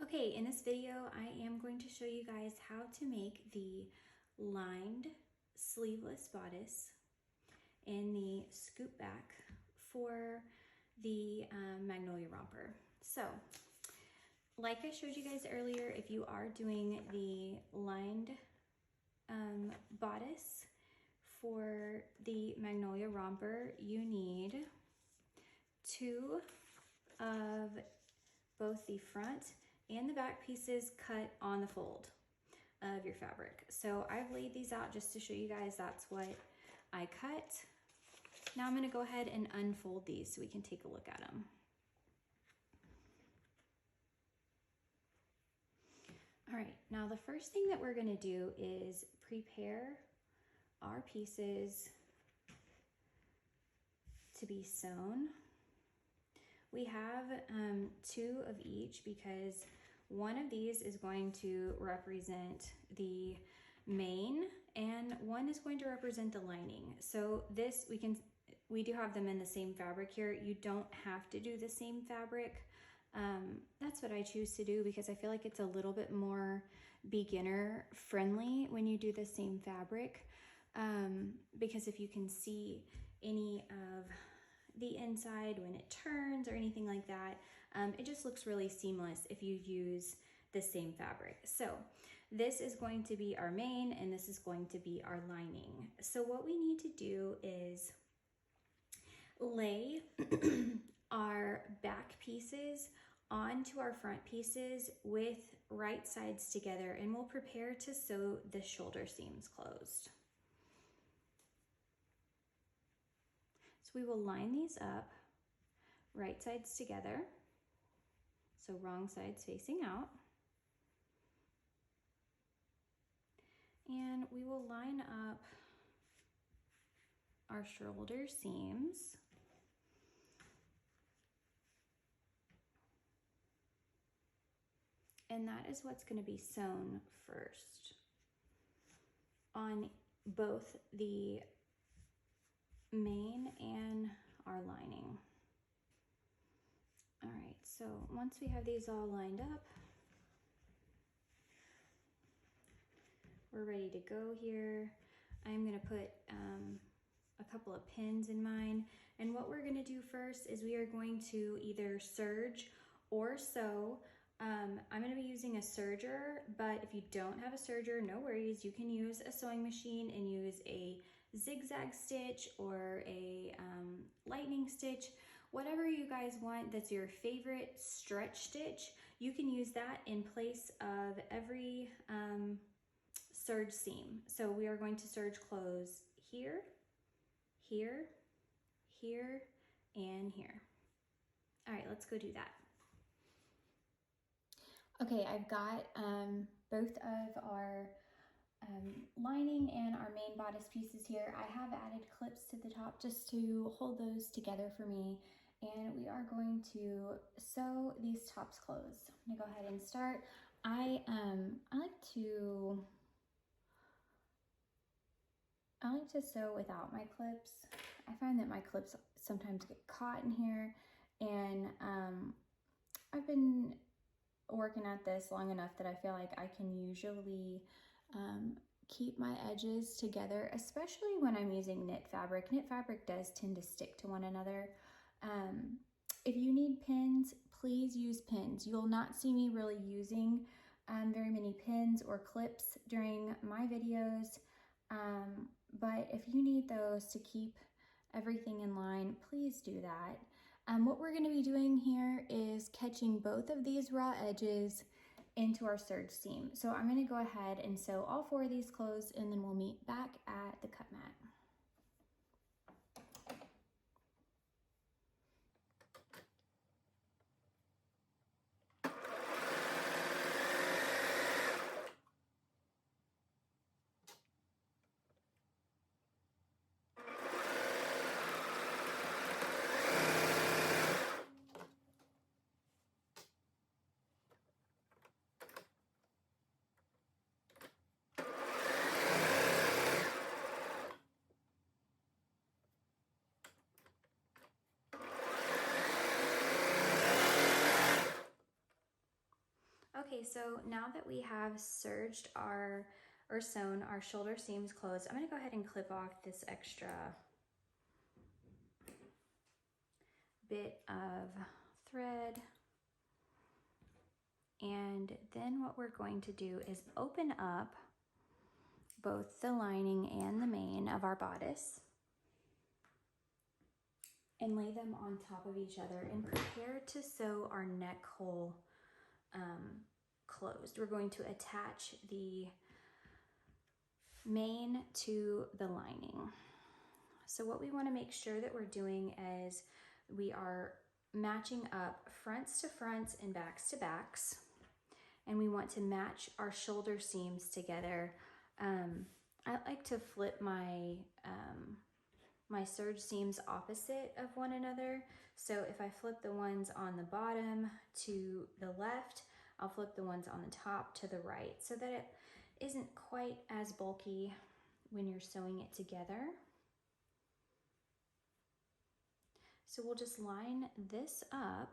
Okay, in this video, I am going to show you guys how to make the lined sleeveless bodice in the scoop back for the Magnolia Romper. So, like I showed you guys earlier, if you are doing the lined bodice for the Magnolia Romper, you need two of both the front and the back pieces cut on the fold of your fabric. So I've laid these out just to show you guys that's what I cut. Now I'm gonna go ahead and unfold these so we can take a look at them. All right, now the first thing that we're gonna do is prepare our pieces to be sewn. We have two of each because one of these is going to represent the mane and one is going to represent the lining. So this, we do have them in the same fabric here. You don't have to do the same fabric. That's what I choose to do because I feel like it's a little bit more beginner friendly when you do the same fabric. Because if you can see any of the inside when it turns or anything like that, it just looks really seamless if you use the same fabric. So this is going to be our mane and this is going to be our lining. So what we need to do is lay our back pieces onto our front pieces with right sides together, and we'll prepare to sew the shoulder seams closed. So we will line these up, right sides together, so wrong sides facing out. And we will line up our shoulder seams. And that is what's going to be sewn first on both the mane and our lining. All right, so once we have these all lined up, we're ready to go here. I'm gonna put a couple of pins in mine, and what we're gonna do first is we are going to either serge or sew. I'm gonna be using a serger, but if you don't have a serger, no worries. You can use a sewing machine and use a zigzag stitch or a lightning stitch, whatever you guys want that's your favorite stretch stitch. You can use that in place of every serge seam. So we are going to serge close here, here, here, and here. All right, let's go do that. Okay, I've got both of our lining and our main bodice pieces here. I have added clips to the top just to hold those together for me, and we are going to sew these tops closed. I'm gonna go ahead and start. I like to sew without my clips. I find that my clips sometimes get caught in here, and I've been working at this long enough that I feel like I can usually keep my edges together, especially when I'm using knit fabric. Knit fabric does tend to stick to one another. If you need pins, please use pins. You'll not see me really using very many pins or clips during my videos, but if you need those to keep everything in line, please do that. What we're going to be doing here is catching both of these raw edges into our serge seam. So I'm going to go ahead and sew all four of these closed, and then we'll meet back at the cut mat. Okay, so now that we have serged or sewn our shoulder seams closed, I'm gonna go ahead and clip off this extra bit of thread. And then what we're going to do is open up both the lining and the mane of our bodice and lay them on top of each other and prepare to sew our neck hole closed. We're going to attach the mane to the lining. So what we want to make sure that we're doing is we are matching up fronts to fronts and backs to backs, and we want to match our shoulder seams together. I like to flip my my serge seams opposite of one another. So if I flip the ones on the bottom to the left, I'll flip the ones on the top to the right so that it isn't quite as bulky when you're sewing it together. So we'll just line this up.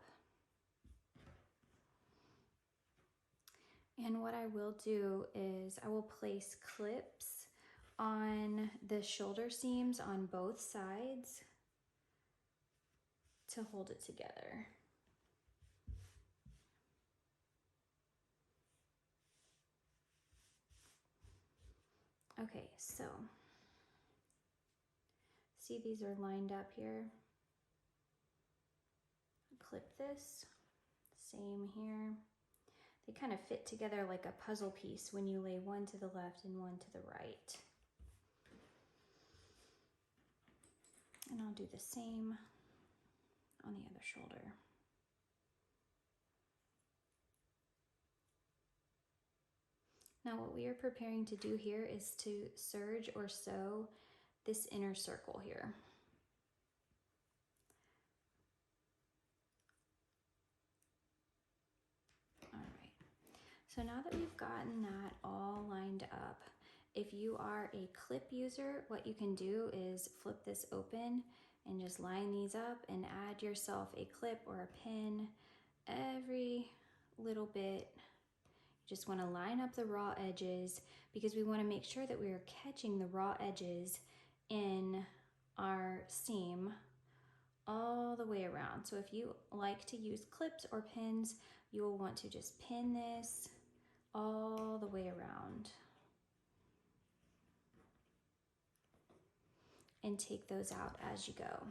And what I will do is I will place clips on the shoulder seams on both sides to hold it together. Okay, so see these are lined up here. Clip this, same here. They kind of fit together like a puzzle piece when you lay one to the left and one to the right. And I'll do the same on the other shoulder. Now what we are preparing to do here is to serge or sew this inner circle here. All right, so now that we've gotten that all lined up, if you are a clip user, what you can do is flip this open and just line these up and add yourself a clip or a pin every little bit. You just want to line up the raw edges because we want to make sure that we are catching the raw edges in our seam all the way around. So if you like to use clips or pins, you will want to just pin this all the way around and take those out as you go.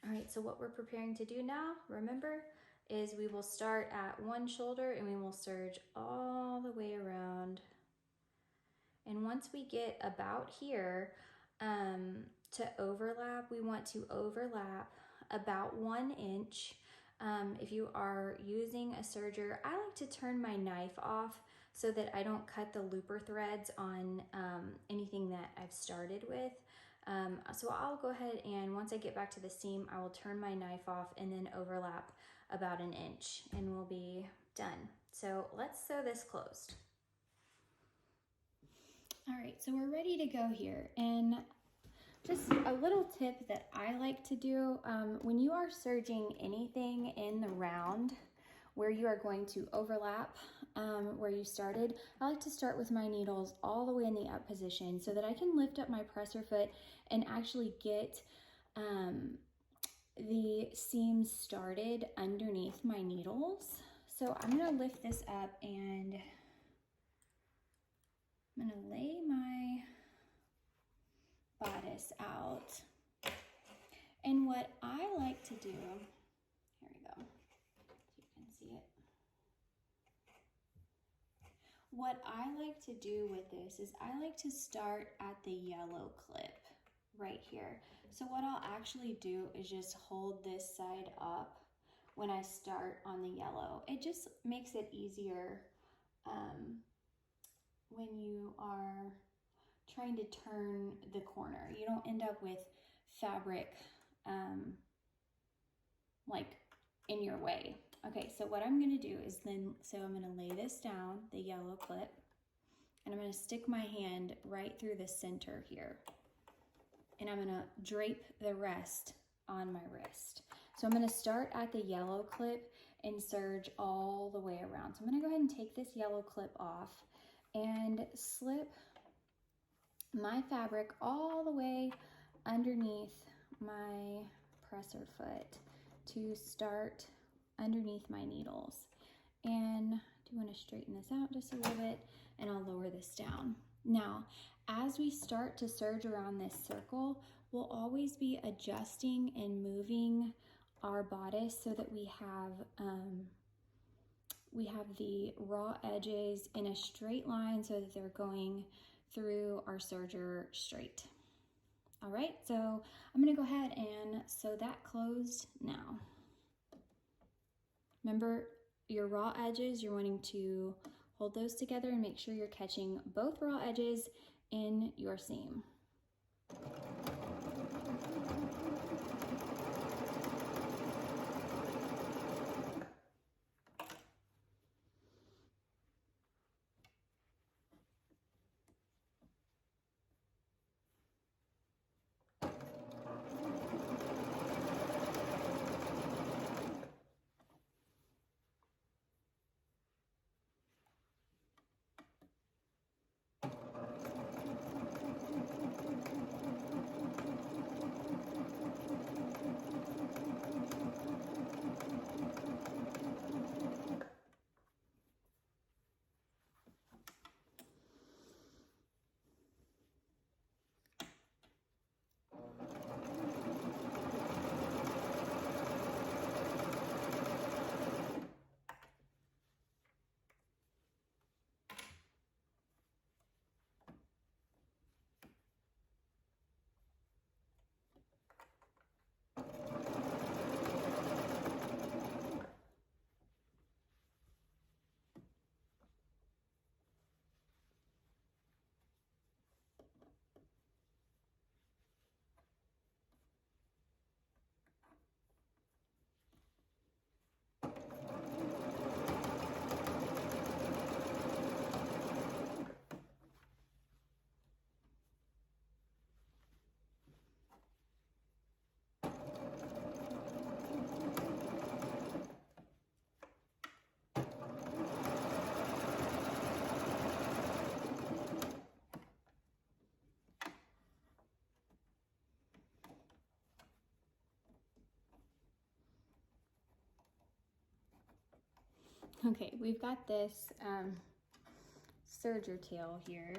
All right, so what we're preparing to do now, remember, is we will start at one shoulder and we will serge all the way around. And once we get about here to overlap, we want to overlap about 1 inch. If you are using a serger, I like to turn my knife off so that I don't cut the looper threads on anything that I've started with. So I'll go ahead and once I get back to the seam, I will turn my knife off and then overlap about 1 inch and we'll be done. So let's sew this closed. All right, so we're ready to go here. And just a little tip that I like to do, when you are serging anything in the round where you are going to overlap where you started, I like to start with my needles all the way in the up position so that I can lift up my presser foot and actually get the seams started underneath my needles. So I'm gonna lift this up and I'm gonna lay my bodice out. And what I like to do, here we go, so you can see it. What I like to do with this is I like to start at the yellow clip right here. So what I'll actually do is just hold this side up when I start on the yellow. It just makes it easier when you are trying to turn the corner. You don't end up with fabric like in your way. Okay, so what I'm gonna do is I'm gonna lay this down, the yellow clip, and I'm gonna stick my hand right through the center here. And I'm gonna drape the rest on my wrist. So I'm gonna start at the yellow clip and serge all the way around. So I'm gonna go ahead and take this yellow clip off and slip my fabric all the way underneath my presser foot to start underneath my needles. And I do want to straighten this out just a little bit, and I'll lower this down. Now, as we start to serge around this circle, we'll always be adjusting and moving our bodice so that we have the raw edges in a straight line so that they're going through our serger straight. All right, so I'm gonna go ahead and sew that closed now. Remember, your raw edges, you're wanting to hold those together and make sure you're catching both raw edges in your seam. Okay, we've got this serger tail here.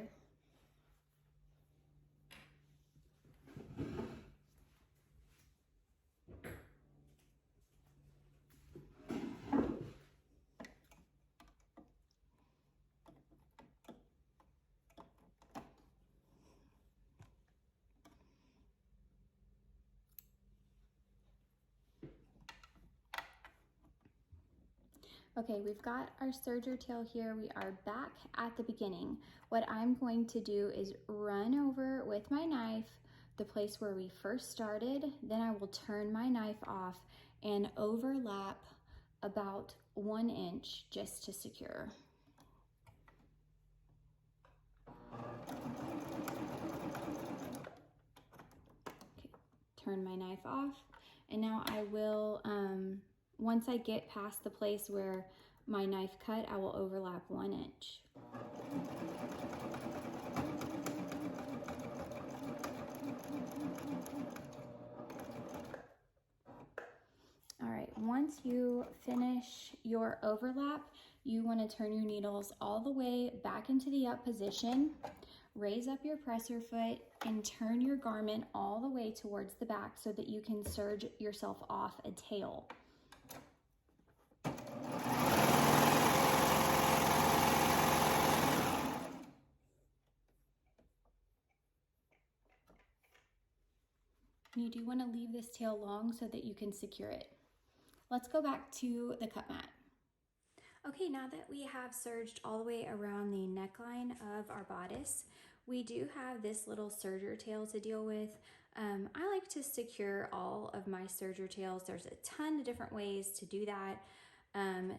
Okay, we've got our serger tail here. We are back at the beginning. What I'm going to do is run over with my knife the place where we first started. Then I will turn my knife off and overlap about 1 inch just to secure. Okay, turn my knife off, and now I will once I get past the place where my knife cut, I will overlap 1 inch. All right, once you finish your overlap, you want to turn your needles all the way back into the up position, raise up your presser foot, and turn your garment all the way towards the back so that you can serge yourself off a tail. You do want to leave this tail long so that you can secure it. Let's go back to the cut mat. Okay, now that we have serged all the way around the neckline of our bodice, we do have this little serger tail to deal with. I like to secure all of my serger tails. There's a ton of different ways to do that.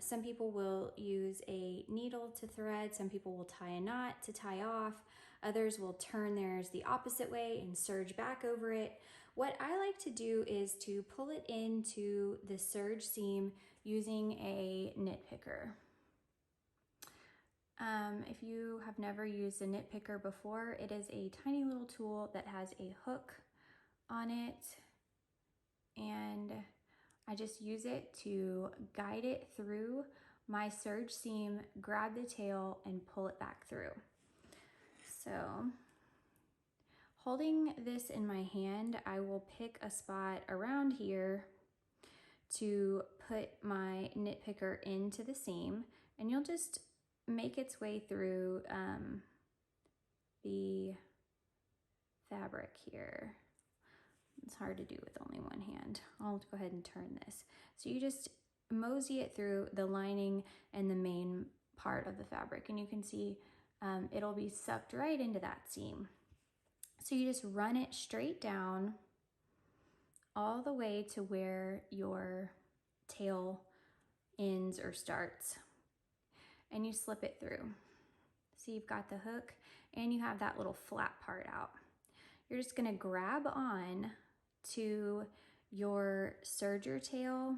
Some people will use a needle to thread. Some people will tie a knot to tie off. Others will turn theirs the opposite way and serge back over it. What I like to do is to pull it into the serge seam using a knit picker. If you have never used a knit picker before, it is a tiny little tool that has a hook on it, and I just use it to guide it through my serge seam, grab the tail, and pull it back through. So holding this in my hand, I will pick a spot around here to put my knit picker into the seam, and you'll just make its way through the fabric here. It's hard to do with only one hand. I'll go ahead and turn this. So you just mosey it through the lining and the main part of the fabric, and you can see it'll be sucked right into that seam. So you just run it straight down all the way to where your tail ends or starts, and you slip it through. So you've got the hook and you have that little flat part out. You're just gonna grab on to your serger tail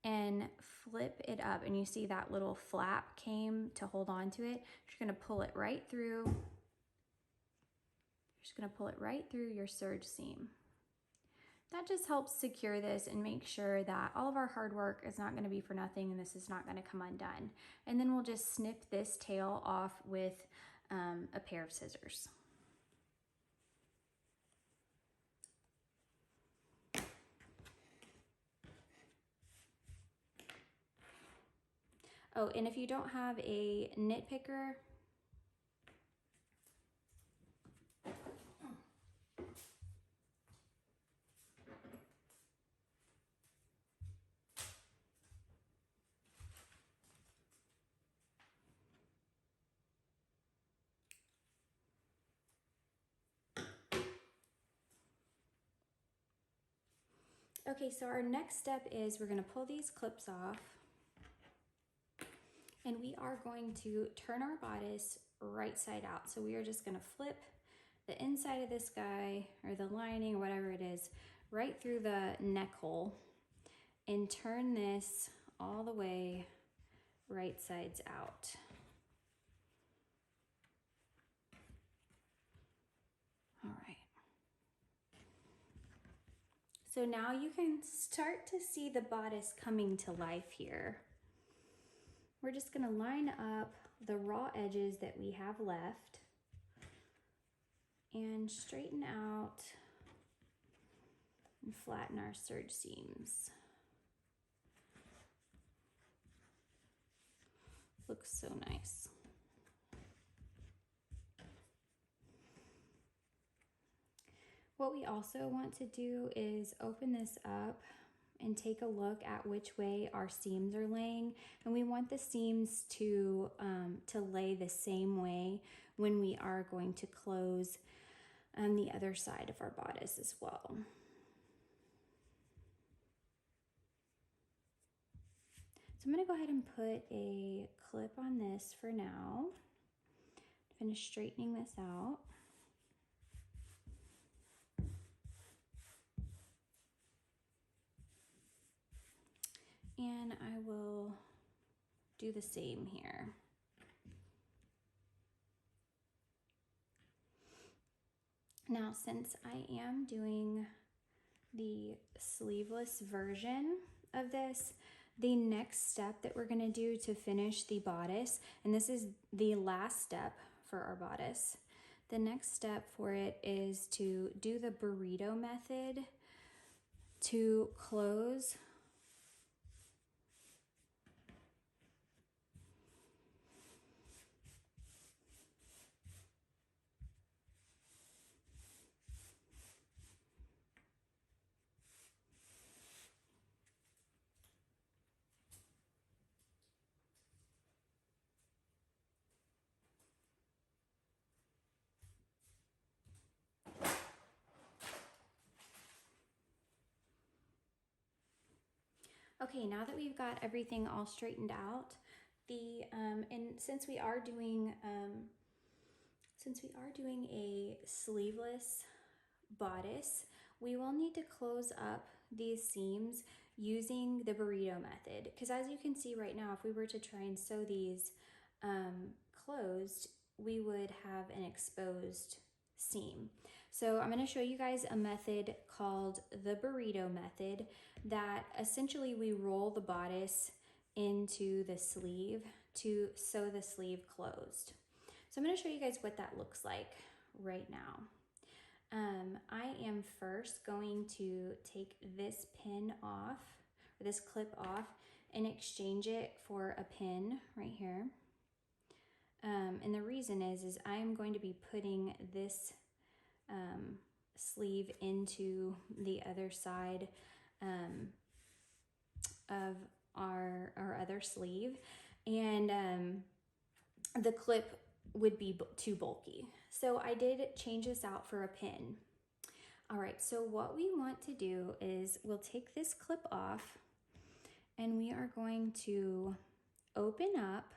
and flip it up, and you see that little flap came to hold on to it. You're gonna pull it right through. You're just gonna pull it right through your serge seam. That just helps secure this and make sure that all of our hard work is not gonna be for nothing, and this is not gonna come undone. And then we'll just snip this tail off with a pair of scissors. Oh, and if you don't have a knit picker, okay, so our next step is we're gonna pull these clips off, and we are going to turn our bodice right side out. So we are just gonna flip the inside of this guy, or the lining, or whatever it is, right through the neck hole, and turn this all the way right sides out. All right. So now you can start to see the bodice coming to life here. We're just gonna line up the raw edges that we have left and straighten out and flatten our serge seams. Looks so nice. What we also want to do is open this up and take a look at which way our seams are laying, and we want the seams to lay the same way when we are going to close the other side of our bodice as well. So I'm going to go ahead and put a clip on this for now. Finish straightening this out. And I will do the same here. Now, since I am doing the sleeveless version of this, the next step that we're gonna do to finish the bodice, and this is the last step for our bodice, the next step for it is to do the burrito method to close Okay, now that we've got everything all straightened out, and since we are doing a sleeveless bodice, we will need to close up these seams using the burrito method, because as you can see right now, if we were to try and sew these closed, we would have an exposed seam. So I'm going to show you guys a method called the burrito method that essentially we roll the bodice into the sleeve to sew the sleeve closed. So I'm going to show you guys what that looks like right now. I am first going to take this pin off, or this clip off, and exchange it for a pin right here. And the reason is I'm going to be putting this sleeve into the other side of our other sleeve, and the clip would be too bulky. So I did change this out for a pin. All right, so what we want to do is we'll take this clip off and we are going to open up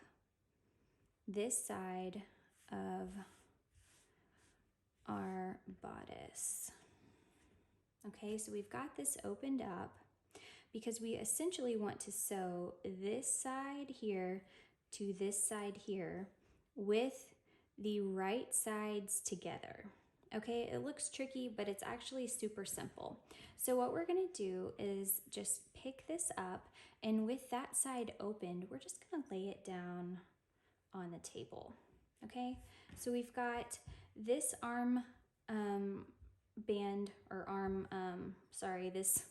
this side of our bodice. Okay, so we've got this opened up because we essentially want to sew this side here to this side here with the right sides together. Okay, it looks tricky, but it's actually super simple. So what we're gonna do is just pick this up, and with that side opened, we're just gonna lay it down on the table. Okay, so we've got this arm band, or arm, this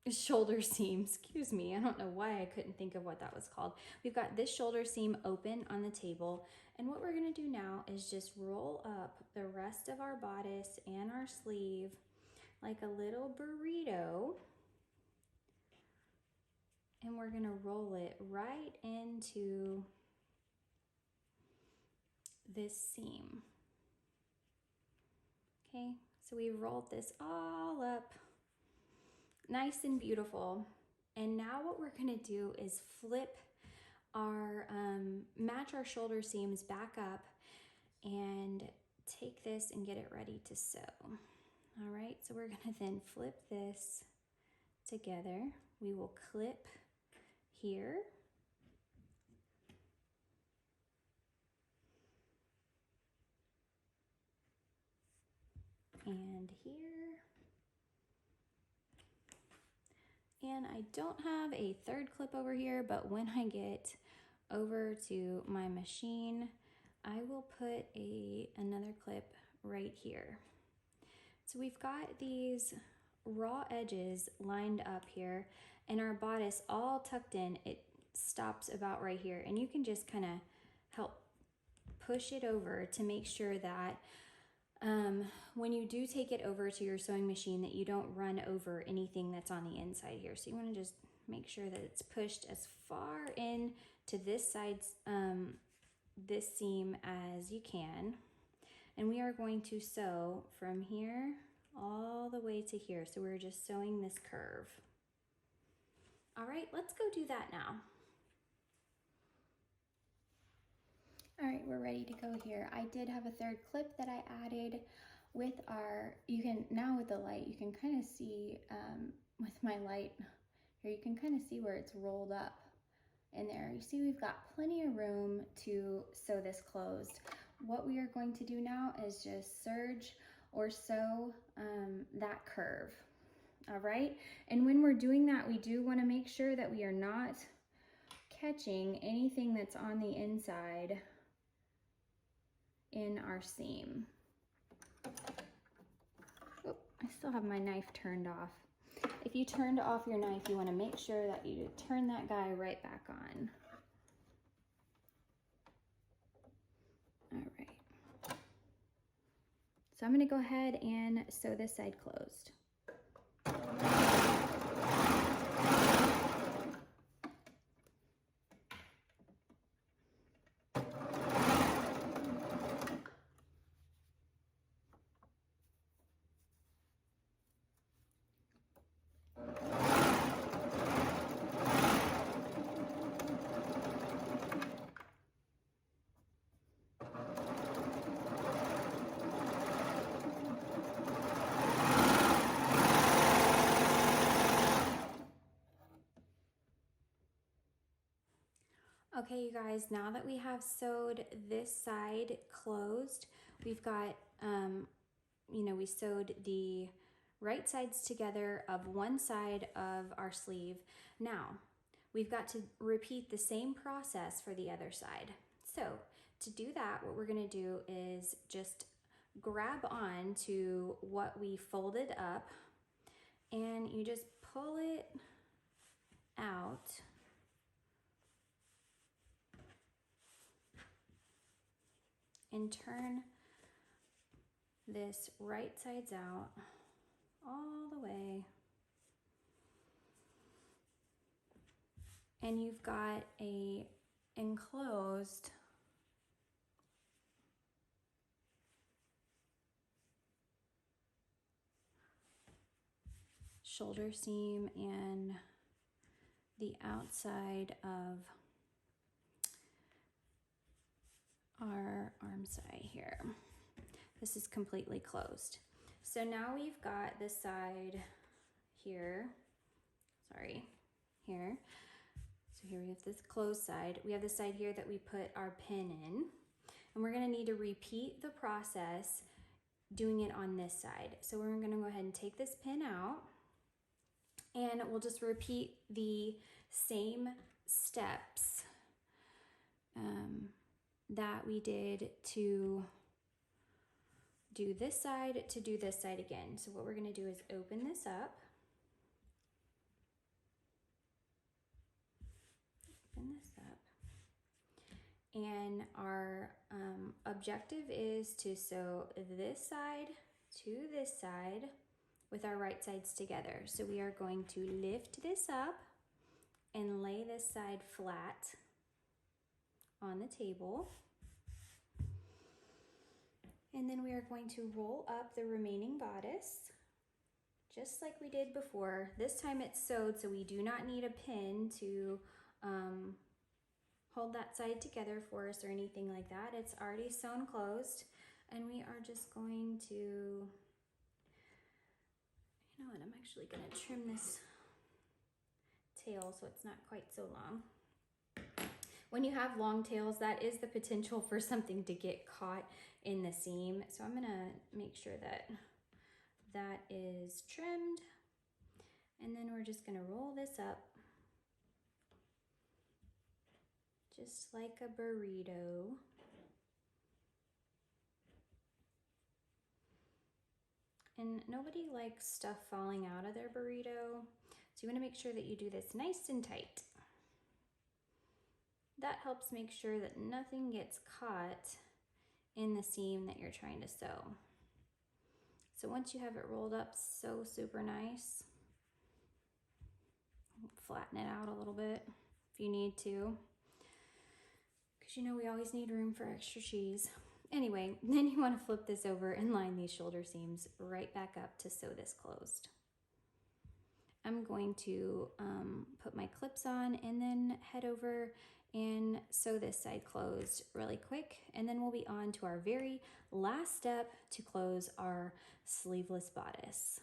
shoulder seam, excuse me, I don't know why I couldn't think of what that was called. We've got this shoulder seam open on the table, and what we're gonna do now is just roll up the rest of our bodice and our sleeve like a little burrito, and we're gonna roll it right into this seam. Okay, so we rolled this all up nice and beautiful. And now what we're gonna do is flip our, match our shoulder seams back up and take this and get it ready to sew. All right, so we're gonna then flip this together. We will clip here. And here. And I don't have a third clip over here, but when I get over to my machine, I will put another clip right here. So we've got these raw edges lined up here, and our bodice all tucked in. It stops about right here, and you can just kind of help push it over to make sure that when you do take it over to your sewing machine, that you don't run over anything that's on the inside here. So you want to just make sure that it's pushed as far in to this side, this seam as you can. And we are going to sew from here all the way to here. So we're just sewing this curve. All right, let's go do that now. All right, we're ready to go here. I did have a third clip that I added with our, you can, now with the light, you can kind of see, with my light here, you can kind of see where it's rolled up in there. You see we've got plenty of room to sew this closed. What we are going to do now is just serge or sew that curve. All right, and when we're doing that, we do want to make sure that we are not catching anything that's on the inside in our seam. Oh, I still have my knife turned off. If you turned off your knife, you want to make sure that you turn that guy right back on. All right. So I'm going to go ahead and sew this side closed. Okay, you guys, now that we have sewed this side closed, we've got, you know, we sewed the right sides together of one side of our sleeve. Now, we've got to repeat the same process for the other side. So, to do that, what we're gonna do is just grab on to what we folded up, and you just pull it out. And turn this right sides out all the way. And you've got a enclosed shoulder seam and the outside of our arm side here. This is completely closed. So now we've got this side here, here. So here we have this closed side. We have the side here that we put our pin in, and we're gonna need to repeat the process doing it on this side. So we're gonna go ahead and take this pin out, and we'll just repeat the same steps that we did to do this side to do this side again. So what we're gonna do is open this up. And our objective is to sew this side to this side with our right sides together. So we are going to lift this up and lay this side flat on the table. And then we are going to roll up the remaining bodice, just like we did before. This time it's sewed, so we do not need a pin to hold that side together for us or anything like that. It's already sewn closed, and we are just going to, you know what, I'm actually gonna trim this tail so it's not quite so long. When you have long tails, that is the potential for something to get caught in the seam. So I'm gonna make sure that that is trimmed, and then we're just gonna roll this up just like a burrito. And nobody likes stuff falling out of their burrito, so you wanna make sure that you do this nice and tight. That helps make sure that nothing gets caught in the seam that you're trying to sew. So once you have it rolled up so super nice, flatten it out a little bit if you need to, because you know we always need room for extra cheese. Anyway, then you want to flip this over and line these shoulder seams right back up to sew this closed. I'm going to put my clips on and then head over and sew this side closed really quick, and then we'll be on to our very last step to close our sleeveless bodice.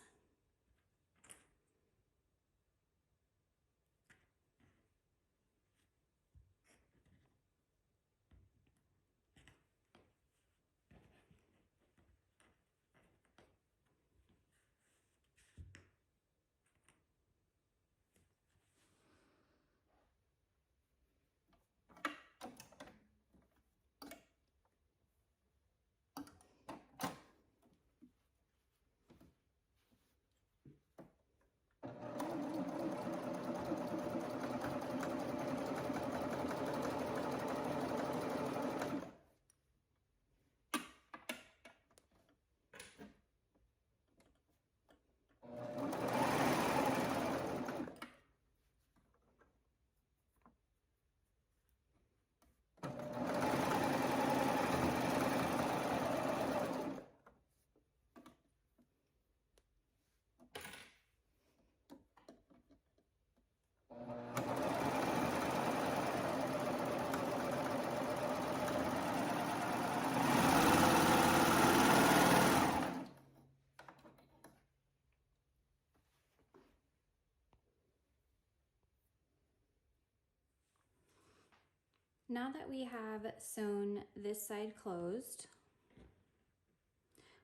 Now that we have sewn this side closed,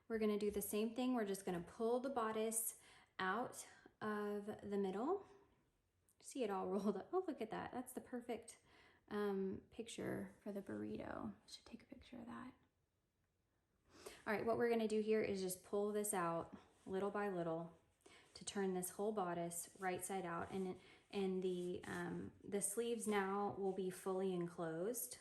we're gonna do the same thing. We're just gonna pull the bodice out of the middle. See it all rolled up. Oh, look at that. That's the perfect picture for the burrito. Should take a picture of that. All right, what we're gonna do here is just pull this out little by little to turn this whole bodice right side out, and the sleeves now will be fully enclosed.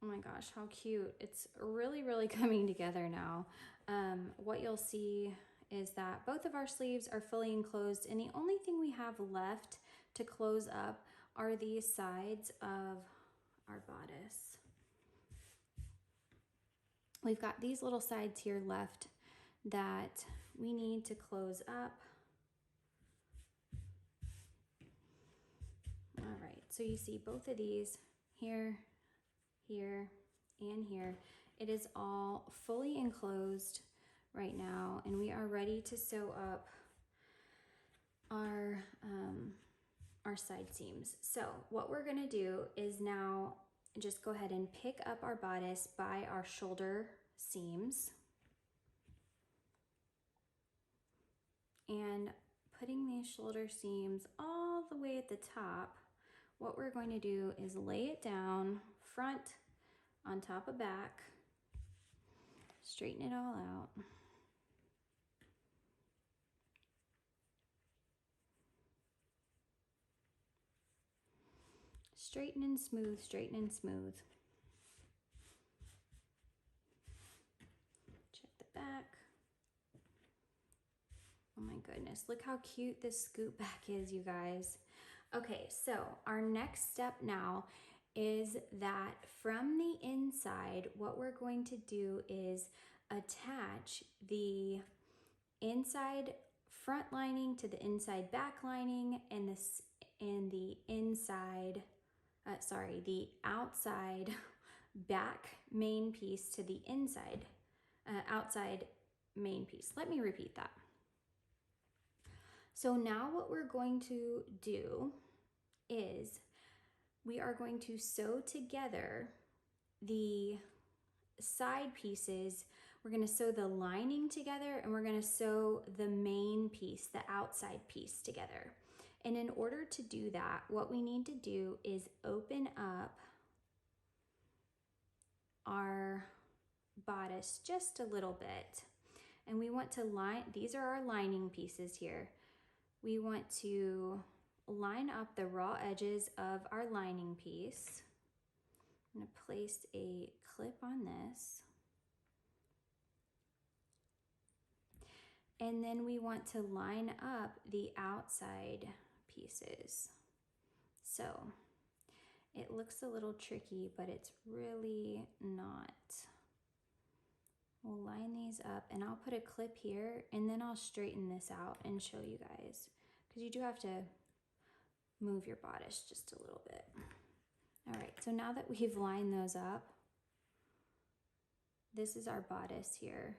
Oh my gosh, how cute. It's really, really coming together now. What you'll see is that both of our sleeves are fully enclosed, and the only thing we have left to close up are these sides of our bodice. We've got these little sides here left that we need to close up. All right, so you see both of these here, here, and here. It is all fully enclosed right now, and we are ready to sew up our side seams. So what we're gonna do is now just go ahead and pick up our bodice by our shoulder seams and putting these shoulder seams all the way at the top. What we're going to do is lay it down front on top of back, straighten it all out. Straighten and smooth, straighten and smooth. Check the back. Oh my goodness, look how cute this scoop back is, you guys. Okay, so our next step now is that from the inside, what we're going to do is attach the inside front lining to the inside back lining, and the inside, the outside back main piece to the inside outside main piece. Let me repeat that. So now what we're going to do is we are going to sew together the side pieces. We're going to sew the lining together, and we're going to sew the main piece, the outside piece, together. And in order to do that, what we need to do is open up our bodice just a little bit. And we want to line, these are our lining pieces here. We want to line up the raw edges of our lining piece. I'm going to place a clip on this. And then we want to line up the outside pieces. So it looks a little tricky, but it's really not. We'll line these up, and I'll put a clip here, and then I'll straighten this out and show you guys, because you do have to move your bodice just a little bit. All right, so now that we've lined those up, this is our bodice here.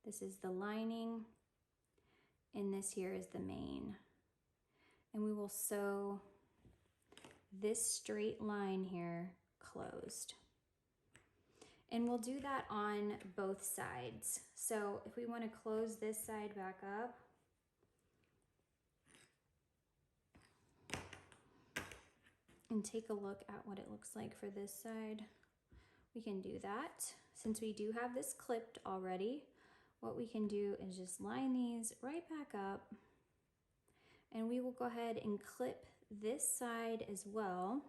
This is the lining, and this here is the main. And we will sew this straight line here closed. And we'll do that on both sides. So if we want to close this side back up, and take a look at what it looks like for this side, we can do that. Since we do have this clipped already, what we can do is just line these right back up, and we will go ahead and clip this side as well,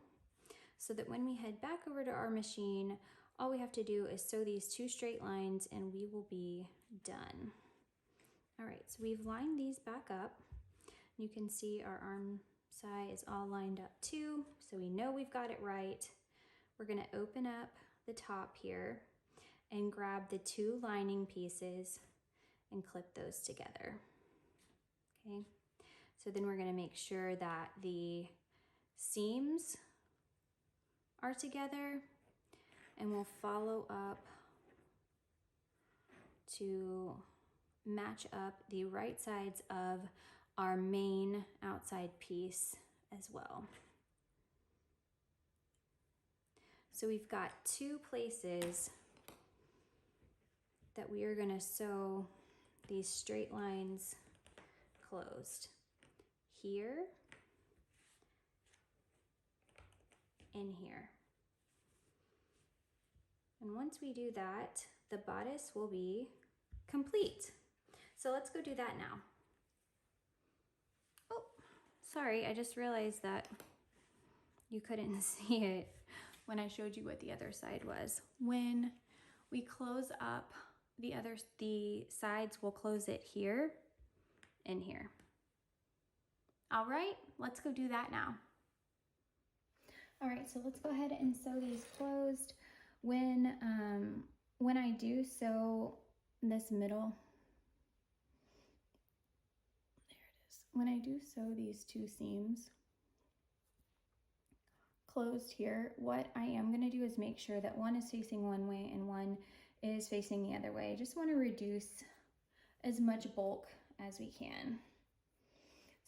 so that when we head back over to our machine, all we have to do is sew these two straight lines and we will be done. All right, so we've lined these back up. You can see our arm side is all lined up too, so we know we've got it right. We're gonna open up the top here and grab the two lining pieces and clip those together. Okay, so then we're gonna make sure that the seams are together, and we'll follow up to match up the right sides of our main outside piece as well. So we've got two places that we are gonna sew these straight lines closed. Here and here. And once we do that, the bodice will be complete. So let's go do that now. Oh, sorry, I just realized that you couldn't see it when I showed you what the other side was. When we close up the sides, we'll close it here and here. All right, let's go do that now. All right, so let's go ahead and sew these closed. When I do sew this middle, there it is. When I do sew these two seams closed here, what I am gonna do is make sure that one is facing one way and one is facing the other way. I just wanna reduce as much bulk as we can.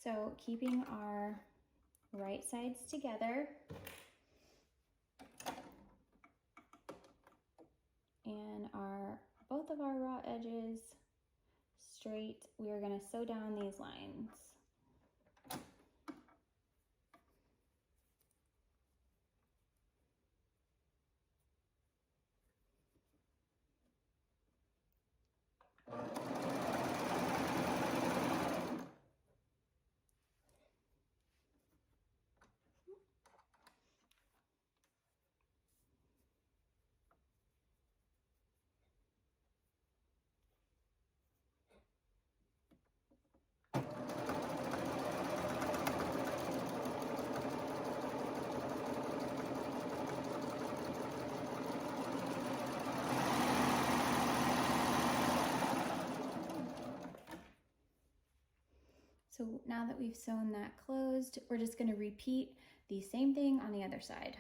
So keeping our right sides together and both of our raw edges straight, we are gonna sew down these lines. So now that we've sewn that closed, we're just going to repeat the same thing on the other side.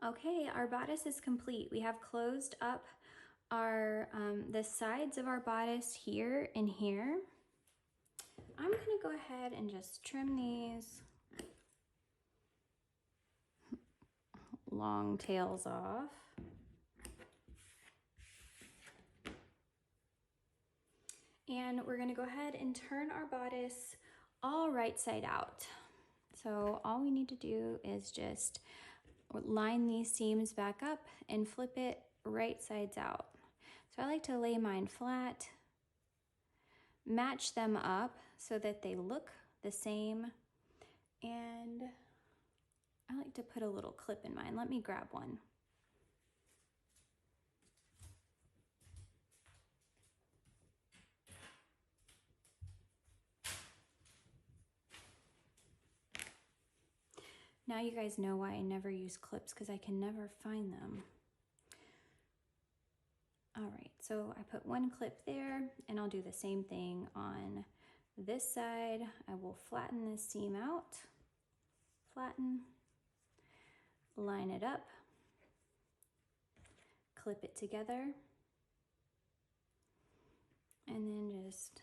Okay, our bodice is complete. We have closed up our the sides of our bodice here and here. I'm gonna go ahead and just trim these long tails off. And we're gonna go ahead and turn our bodice all right side out. So all we need to do is just line these seams back up and flip it right sides out. So I like to lay mine flat, match them up so that they look the same, and I like to put a little clip in mine. Let me grab one. Now you guys know why I never use clips, because I can never find them. All right, so I put one clip there, and I'll do the same thing on this side. I will flatten this seam out, flatten, line it up, clip it together, and then just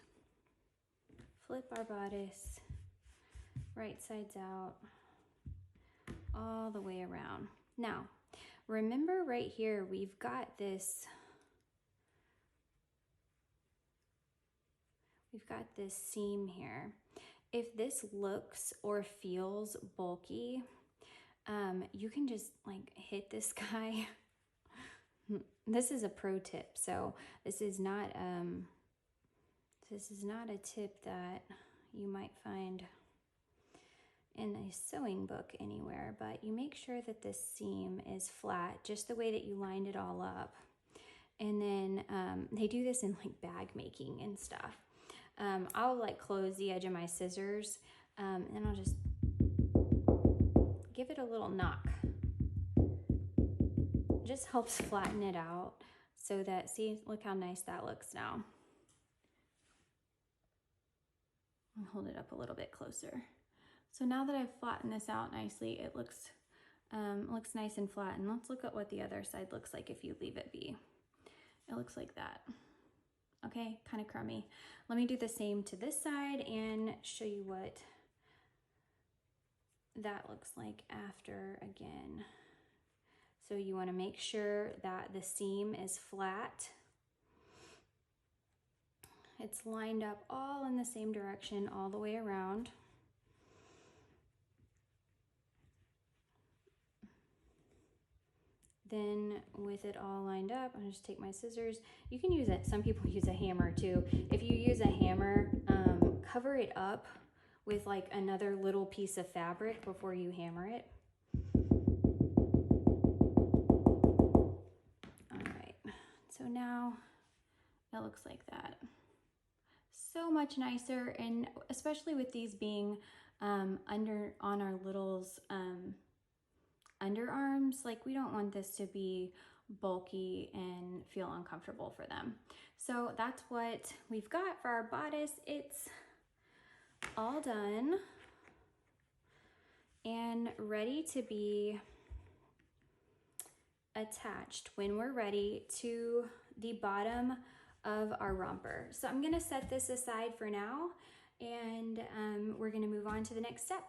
flip our bodice right sides out all the way around. Now, remember right here, we've got this seam here. If this looks or feels bulky, you can just like hit this guy. This is a pro tip. So this is not a tip that you might find in a sewing book anywhere, but you make sure that this seam is flat, just the way that you lined it all up. And then they do this in like bag making and stuff. I'll like close the edge of my scissors and I'll just give it a little knock. Just helps flatten it out so that, see, look how nice that looks now. I'll hold it up a little bit closer. So now that I've flattened this out nicely, it looks nice and flat. And let's look at what the other side looks like if you leave it be. It looks like that. Okay, kind of crummy. Let me do the same to this side and show you what that looks like after again. So you want to make sure that the seam is flat. It's lined up all in the same direction all the way around. Then with it all lined up, I'll just take my scissors. You can use it, some people use a hammer too. If you use a hammer, cover it up with like another little piece of fabric before you hammer it. All right, so now it looks like that. So much nicer, and especially with these being on our littles' underarms, like we don't want this to be bulky and feel uncomfortable for them. So that's what we've got for our bodice. It's all done and ready to be attached when we're ready to the bottom of our romper. So I'm gonna set this aside for now, and we're gonna move on to the next step.